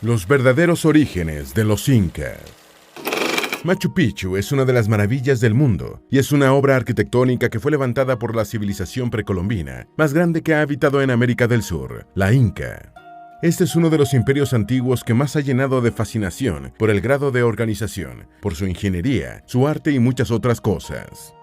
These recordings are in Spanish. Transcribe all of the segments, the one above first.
Los verdaderos orígenes de los incas. Machu Picchu es una de las maravillas del mundo y es una obra arquitectónica que fue levantada por la civilización precolombina más grande que ha habitado en América del Sur, la Inca. Este es uno de los imperios antiguos que más ha llenado de fascinación por el grado de organización, por su ingeniería, su arte y muchas otras cosas.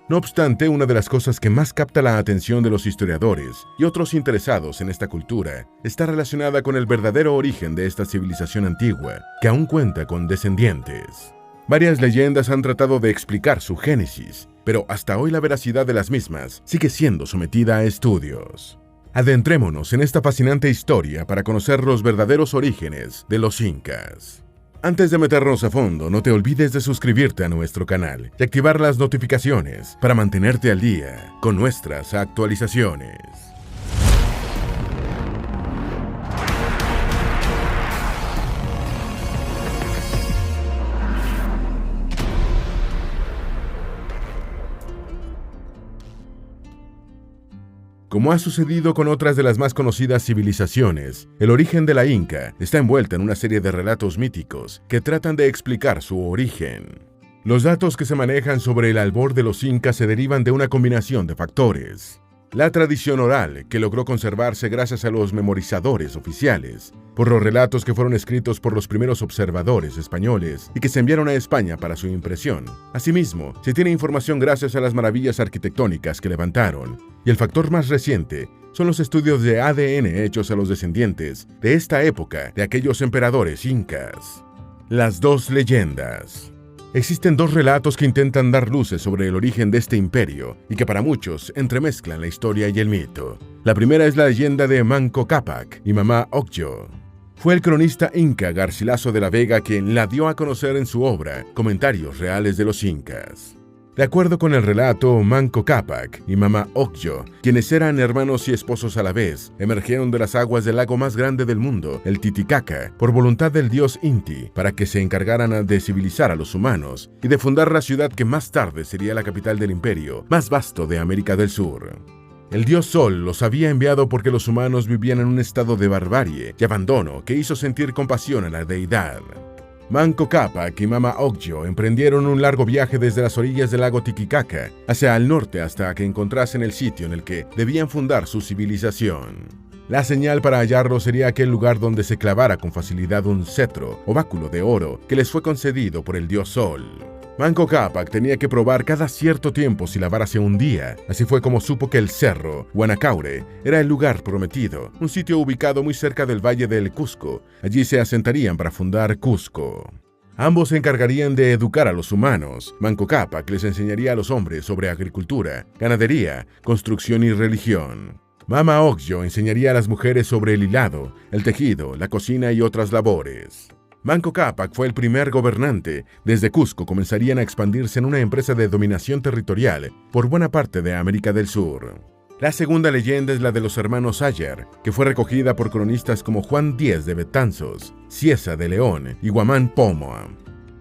No obstante, una de las cosas que más capta la atención de los historiadores y otros interesados en esta cultura está relacionada con el verdadero origen de esta civilización antigua, que aún cuenta con descendientes. Varias leyendas han tratado de explicar su génesis, pero hasta hoy la veracidad de las mismas sigue siendo sometida a estudios. Adentrémonos en esta fascinante historia para conocer los verdaderos orígenes de los incas. Antes de meternos a fondo, no te olvides de suscribirte a nuestro canal y activar las notificaciones para mantenerte al día con nuestras actualizaciones. Como ha sucedido con otras de las más conocidas civilizaciones, el origen de la Inca está envuelta en una serie de relatos míticos que tratan de explicar su origen. Los datos que se manejan sobre el albor de los incas se derivan de una combinación de factores. La tradición oral, que logró conservarse gracias a los memorizadores oficiales, por los relatos que fueron escritos por los primeros observadores españoles y que se enviaron a España para su impresión. Asimismo, se tiene información gracias a las maravillas arquitectónicas que levantaron, y el factor más reciente son los estudios de ADN hechos a los descendientes de esta época de aquellos emperadores incas. Las dos leyendas. Existen dos relatos que intentan dar luces sobre el origen de este imperio y que para muchos entremezclan la historia y el mito. La primera es la leyenda de Manco Cápac y Mama Ocllo. Fue el cronista inca Garcilaso de la Vega quien la dio a conocer en su obra Comentarios Reales de los Incas. De acuerdo con el relato, Manco Cápac y Mama Ocllo, quienes eran hermanos y esposos a la vez, emergieron de las aguas del lago más grande del mundo, el Titicaca, por voluntad del dios Inti, para que se encargaran de civilizar a los humanos y de fundar la ciudad que más tarde sería la capital del imperio más vasto de América del Sur. El dios Sol los había enviado porque los humanos vivían en un estado de barbarie y abandono que hizo sentir compasión a la deidad. Manco Cápac y Mama Ocllo emprendieron un largo viaje desde las orillas del lago Titicaca hacia el norte hasta que encontrasen el sitio en el que debían fundar su civilización. La señal para hallarlo sería aquel lugar donde se clavara con facilidad un cetro o báculo de oro que les fue concedido por el dios Sol. Manco Cápac tenía que probar cada cierto tiempo si la vara se hundía. Así fue como supo que el cerro Guanacaure era el lugar prometido, un sitio ubicado muy cerca del valle del Cusco. Allí se asentarían para fundar Cusco. Ambos se encargarían de educar a los humanos. Manco Cápac les enseñaría a los hombres sobre agricultura, ganadería, construcción y religión. Mama Ocllo enseñaría a las mujeres sobre el hilado, el tejido, la cocina y otras labores. Manco Cápac fue el primer gobernante. Desde Cusco comenzarían a expandirse en una empresa de dominación territorial por buena parte de América del Sur. La segunda leyenda es la de los hermanos Ayar, que fue recogida por cronistas como Juan Díez de Betanzos, Cieza de León y Guamán Pomoa.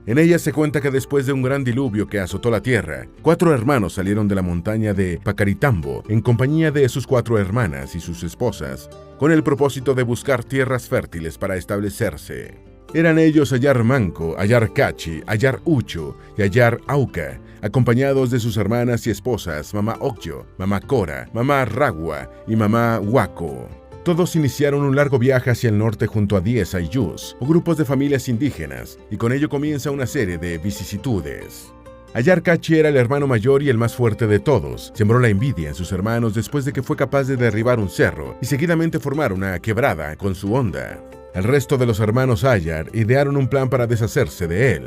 En ella se cuenta que después de un gran diluvio que azotó la tierra, 4 hermanos salieron de la montaña de Pacaritambo en compañía de sus 4 hermanas y sus esposas, con el propósito de buscar tierras fértiles para establecerse. Eran ellos Ayar Manco, Ayar Cachi, Ayar Ucho y Ayar Auca, acompañados de sus hermanas y esposas Mama Ocllo, Mama Cora, Mama Ragua y Mama Huaco. Todos iniciaron un largo viaje hacia el norte junto a 10 ayllus, o grupos de familias indígenas, y con ello comienza una serie de vicisitudes. Ayar Cachi era el hermano mayor y el más fuerte de todos. Sembró la envidia en sus hermanos después de que fue capaz de derribar un cerro y seguidamente formar una quebrada con su honda. El resto de los hermanos Ayar idearon un plan para deshacerse de él.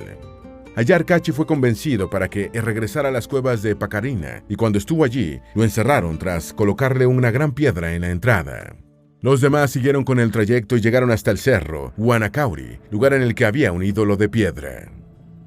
Ayar Cachi fue convencido para que regresara a las cuevas de Pacarina y cuando estuvo allí, lo encerraron tras colocarle una gran piedra en la entrada. Los demás siguieron con el trayecto y llegaron hasta el cerro Guanacauri, lugar en el que había un ídolo de piedra.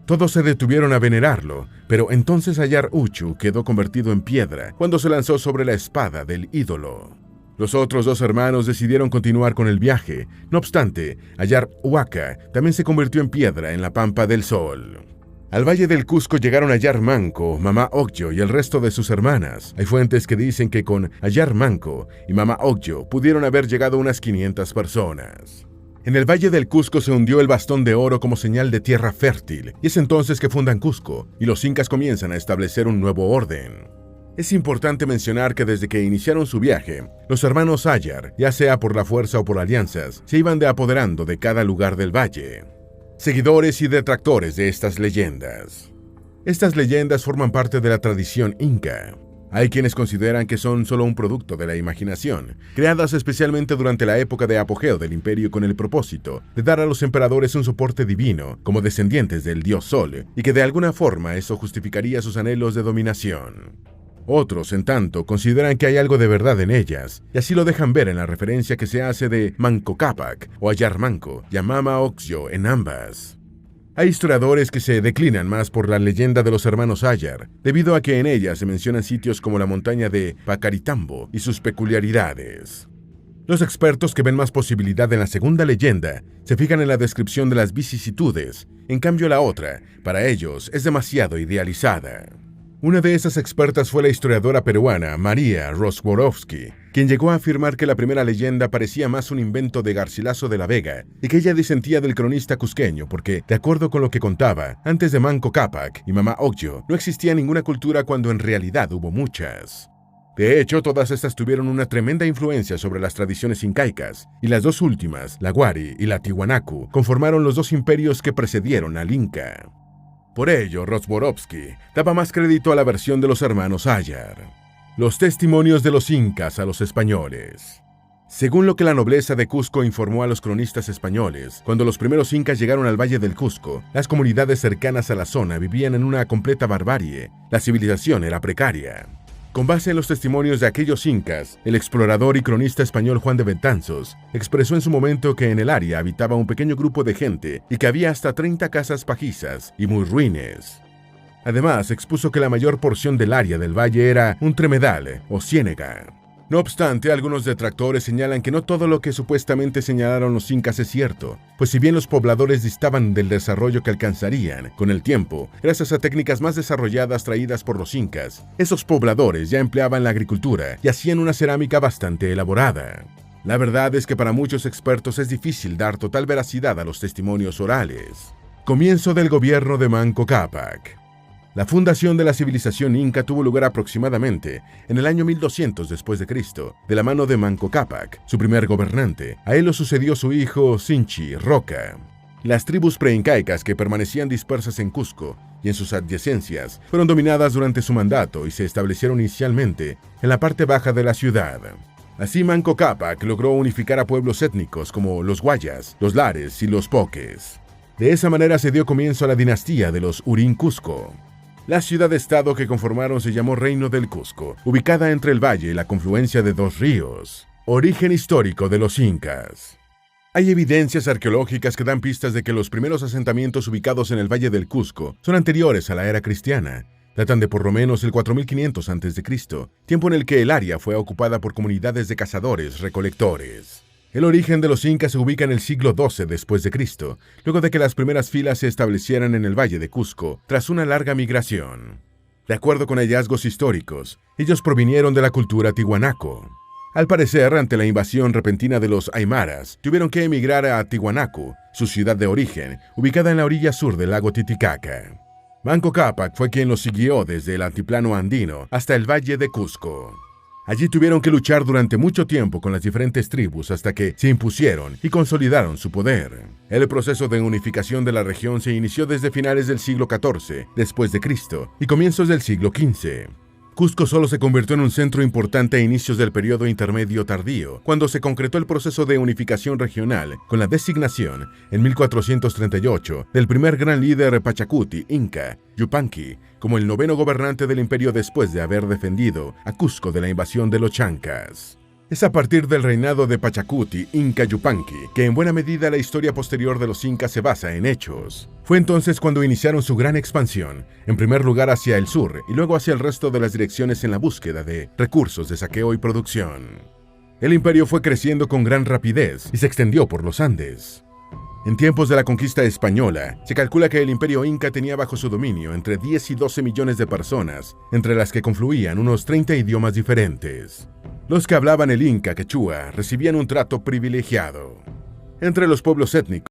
Todos se detuvieron a venerarlo, pero entonces Ayar Uchu quedó convertido en piedra cuando se lanzó sobre la espada del ídolo. Los otros 2 hermanos decidieron continuar con el viaje. No obstante, Ayar Huaca también se convirtió en piedra en la Pampa del Sol. Al valle del Cusco llegaron Ayar Manco, Mama Ocllo y el resto de sus hermanas. Hay fuentes que dicen que con Ayar Manco y Mama Ocllo pudieron haber llegado unas 500 personas. En el Valle del Cusco se hundió el bastón de oro como señal de tierra fértil, y es entonces que fundan Cusco, y los incas comienzan a establecer un nuevo orden. Es importante mencionar que desde que iniciaron su viaje, los hermanos Ayar, ya sea por la fuerza o por alianzas, se iban apoderando de cada lugar del valle. Seguidores y detractores de estas leyendas. Estas leyendas forman parte de la tradición inca. Hay quienes consideran que son solo un producto de la imaginación, creadas especialmente durante la época de apogeo del imperio con el propósito de dar a los emperadores un soporte divino como descendientes del dios Sol, y que de alguna forma eso justificaría sus anhelos de dominación. Otros, en tanto, consideran que hay algo de verdad en ellas, y así lo dejan ver en la referencia que se hace de Manco Cápac o Ayar Manco y Amama Oxyo en ambas. Hay historiadores que se declinan más por la leyenda de los hermanos Ayar, debido a que en ella se mencionan sitios como la montaña de Pacaritambo y sus peculiaridades. Los expertos que ven más posibilidad en la segunda leyenda se fijan en la descripción de las vicisitudes, en cambio la otra, para ellos, es demasiado idealizada. Una de esas expertas fue la historiadora peruana María Rozborowski, quien llegó a afirmar que la primera leyenda parecía más un invento de Garcilaso de la Vega y que ella disentía del cronista cusqueño porque, de acuerdo con lo que contaba, antes de Manco Cápac y Mama Ocllo no existía ninguna cultura cuando en realidad hubo muchas. De hecho, todas estas tuvieron una tremenda influencia sobre las tradiciones incaicas, y las dos últimas, la Wari y la Tiwanaku, conformaron los dos imperios que precedieron al Inca. Por ello, Rozborowski daba más crédito a la versión de los hermanos Ayar. Los testimonios de los incas a los españoles. Según lo que la nobleza de Cusco informó a los cronistas españoles, cuando los primeros incas llegaron al Valle del Cusco, las comunidades cercanas a la zona vivían en una completa barbarie. La civilización era precaria. Con base en los testimonios de aquellos incas, el explorador y cronista español Juan de Betanzos expresó en su momento que en el área habitaba un pequeño grupo de gente y que había hasta 30 casas pajizas y muy ruines. Además, expuso que la mayor porción del área del valle era un tremedal o ciénega. No obstante, algunos detractores señalan que no todo lo que supuestamente señalaron los incas es cierto, pues si bien los pobladores distaban del desarrollo que alcanzarían con el tiempo, gracias a técnicas más desarrolladas traídas por los incas, esos pobladores ya empleaban la agricultura y hacían una cerámica bastante elaborada. La verdad es que para muchos expertos es difícil dar total veracidad a los testimonios orales. Comienzo del gobierno de Manco Cápac. La fundación de la civilización inca tuvo lugar aproximadamente en el año 1200 después de Cristo, de la mano de Manco Cápac, su primer gobernante. A él lo sucedió su hijo Sinchi Roca. Las tribus preincaicas que permanecían dispersas en Cusco y en sus adyacencias fueron dominadas durante su mandato y se establecieron inicialmente en la parte baja de la ciudad. Así Manco Cápac logró unificar a pueblos étnicos como los Guayas, los Lares y los Poques. De esa manera se dio comienzo a la dinastía de los Urín Cusco. La ciudad-estado que conformaron se llamó Reino del Cusco, ubicada entre el valle y la confluencia de dos ríos. Origen histórico de los incas. Hay evidencias arqueológicas que dan pistas de que los primeros asentamientos ubicados en el Valle del Cusco son anteriores a la era cristiana. Datan de por lo menos el 4500 a.C., tiempo en el que el área fue ocupada por comunidades de cazadores-recolectores. El origen de los incas se ubica en el siglo XII después de Cristo, luego de que las primeras filas se establecieran en el Valle de Cusco tras una larga migración. De acuerdo con hallazgos históricos, ellos provinieron de la cultura tiwanaco. Al parecer, ante la invasión repentina de los aymaras, tuvieron que emigrar a Tiwanaku, su ciudad de origen, ubicada en la orilla sur del lago Titicaca. Manco Cápac fue quien los siguió desde el altiplano andino hasta el Valle de Cusco. Allí tuvieron que luchar durante mucho tiempo con las diferentes tribus hasta que se impusieron y consolidaron su poder. El proceso de unificación de la región se inició desde finales del siglo XIV después de Cristo y comienzos del siglo XV. Cusco solo se convirtió en un centro importante a inicios del periodo intermedio tardío, cuando se concretó el proceso de unificación regional con la designación, en 1438, del primer gran líder pachacuti inca, Yupanqui, como el noveno gobernante del imperio después de haber defendido a Cusco de la invasión de los chancas. Es a partir del reinado de Pachacuti Inca Yupanqui que en buena medida la historia posterior de los incas se basa en hechos. Fue entonces cuando iniciaron su gran expansión, en primer lugar hacia el sur y luego hacia el resto de las direcciones en la búsqueda de recursos de saqueo y producción. El imperio fue creciendo con gran rapidez y se extendió por los Andes. En tiempos de la conquista española, se calcula que el imperio inca tenía bajo su dominio entre 10 y 12 millones de personas, entre las que confluían unos 30 idiomas diferentes. Los que hablaban el inca quechua recibían un trato privilegiado. entre los pueblos étnicos.